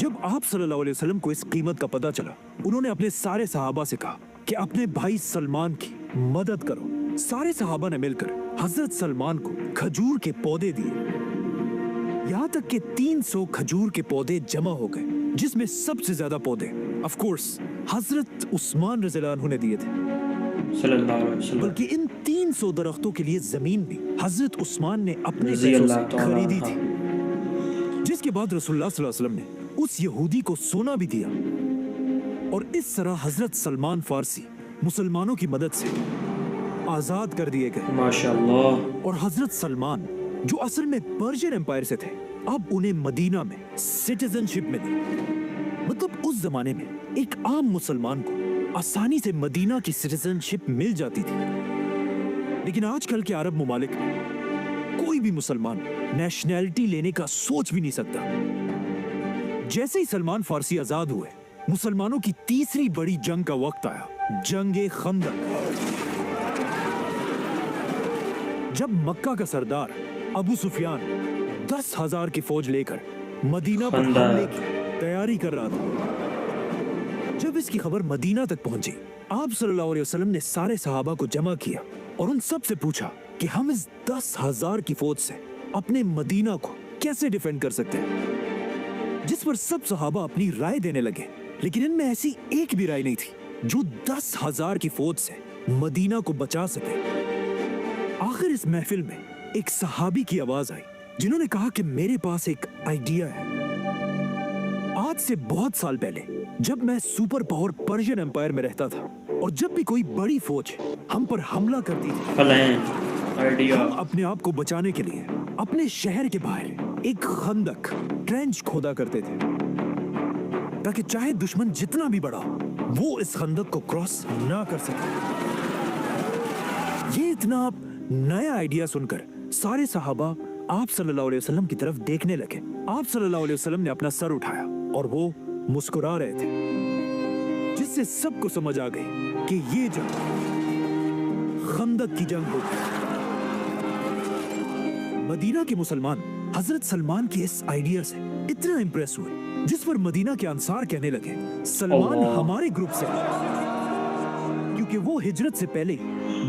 जब आप सल्लल्लाहु अलैहि वसल्लम को इस कीमत का पता चला, उन्होंने अपने सारे सहाबा से कहा कि अपने भाई सलमान की मदद करो। सारे सहाबा ने मिलकर हजरत सलमान को खजूर के पौधे दिए, यहाँ तक कि 300 खजूर के पौधे जमा हो गए, जिसमें सबसे ज्यादा पौधे ऑफ कोर्स हजरत उस्मान रज़ियल्लाहु अन्हु ने दिए थे। सल्लल्लाहु अलैहि वसल्लम। बल्कि इन 300 दरख्तों के लिए जमीन भी हजरत उस्मान ने अपने रज़ी पैसों अल्लाह से तआला खरीदी अन्हा। थी। जिसके बाद रसूलुल्लाह सल्लल्लाहु अलैहि वसल्लम ने उस यहूदी को सोना भी दिया, और इस तरह हजरत सलमान फारसी मुसलमानों की मदद से आजाद कर दिए गए। माशाअल्लाह। और हजरत सलमान जो असल में पर्शियन एम्पायर से थे, अब उन्हें मदीना में सिटीजनशिप मिली। मतलब उस जमाने में एक आम मुसलमान को आसानी से मदीना की सिटीजनशिप मिल जाती थी, लेकिन आजकल के अरब मुमालिक में कोई भी मुसलमान नेशनैलिटी लेने का सोच भी नहीं सकता। जैसे ही सलमान फारसी आजाद हुए, मुसलमानों की तीसरी बड़ी जंग का वक्त आया, जंगे खंदक। जब मक्का का सरदार अबू सुफियान 10,000 की फौज लेकर मदीना पर खंदक। हमले की तैयारी कर रहा था, जब इसकी खबर मदीना तक पहुंची, आप सल्लल्लाहु अलैहि वसल्लम ने सारे सहाबा को जमा किया और उन सब से पूछा कि हम इस 10,000 की फौज से अपने मदीना को कैसे डिफेंड कर सकते हैं। जिस पर सब सहाबा अपनी राय देने लगे, लेकिन इनमें ऐसी एक भी राय नहीं थी जो 10,000 की फौज से मदीना को बचा सके। आखिर इस महफिल में एक सहाबी की आवाज आई, जिन्होंने कहा कि मेरे पास एक आइडिया है। आज से बहुत साल पहले जब मैं सुपर पावर पर्शियन एम्पायर में रहता था, और जब भी कोई बड़ी फौज हम पर हमला करती थी, प्लान आइडिया। हम अपने आप को बचाने के लिए अपने शहर के बाहर एक खंदक ट्रेंच खोदा करते थे, ताकि चाहे दुश्मन जितना भी बड़ा हो, वो इस खंदक को क्रॉस ना कर सके। ये इतना नया आइडिया सुनकर सारे सहाबा आप सल्लल्लाहु अलैहि वसल्लम की तरफ देखने लगे। आप सल्लल्लाहु अलैहि वसल्लम ने अपना सर उठाया और वो मुस्कुरा रहे थे, जिससे सबको समझ आ गई कि ये जंग खंदक की जंग होगी। मदीना के मुसलमान हजरत सलमान के इस आइडिया से इतना इंप्रेस हुए, जिस पर मदीना के अंसार कहने लगे, सलमान अल्लाह। हमारे ग्रुप से है, क्योंकि वो हिजरत से पहले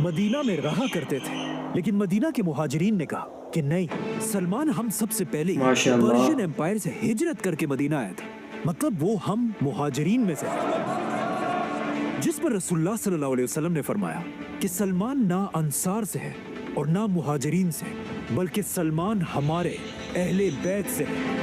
मदीना में रहा करते थे। लेकिन मदीना के मुहाजिरीन ने कहा कि नहीं, सलमान हम सबसे पहले माशाअल्लाह। पर्शियन एम्पायर से हिजरत करके मदीना आया था, मतलब वो हम मुहाजिरीन में से है। जिस पर रसूलुल्लाह सल्लल्लाहु अलैहि वसल्लम ने फरमाया कि सलमान ना अंसार से है और ना मुहाजिरीन से, बल्कि सलमान हमारे अहले बैत से है।